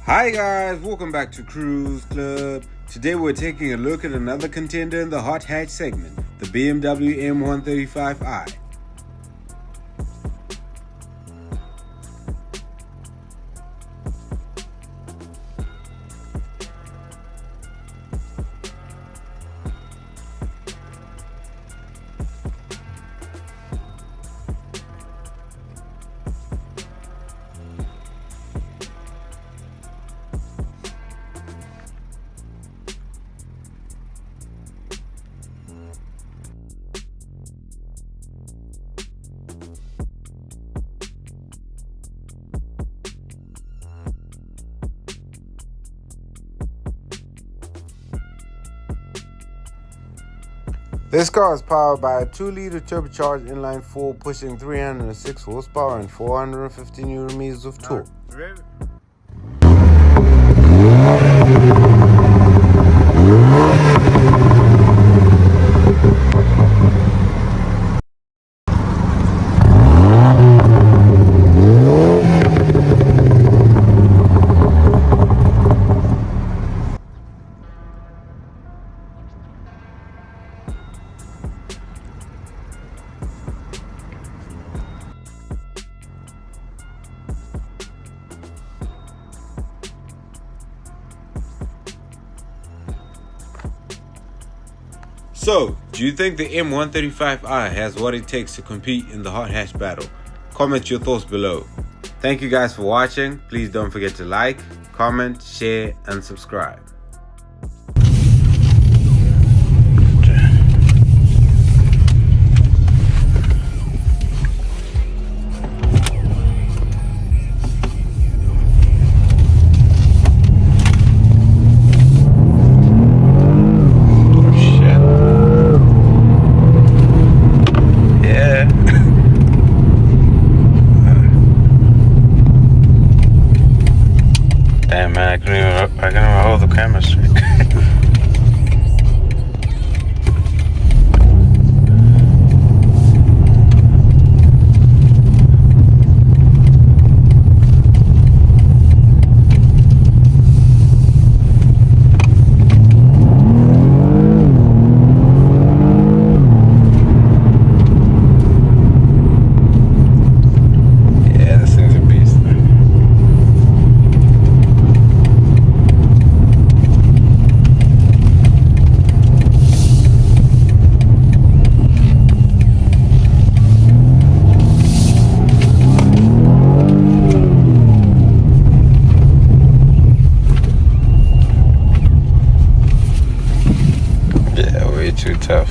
Hi guys, welcome back to Kruze Club. Today we're taking a look at another contender in the hot hatch segment, the BMW M135i. This car is powered by a 2-liter turbocharged inline-4 pushing 306 horsepower and 450 Nm of torque. So, do you think the M135i has what it takes to compete in the hot hatch battle? Comment your thoughts below. Thank you guys for watching. Please don't forget to like, comment, share, and subscribe. Damn man, I couldn't even hold the camera straight. Yeah, this thing's a beast. Yeah, way too tough.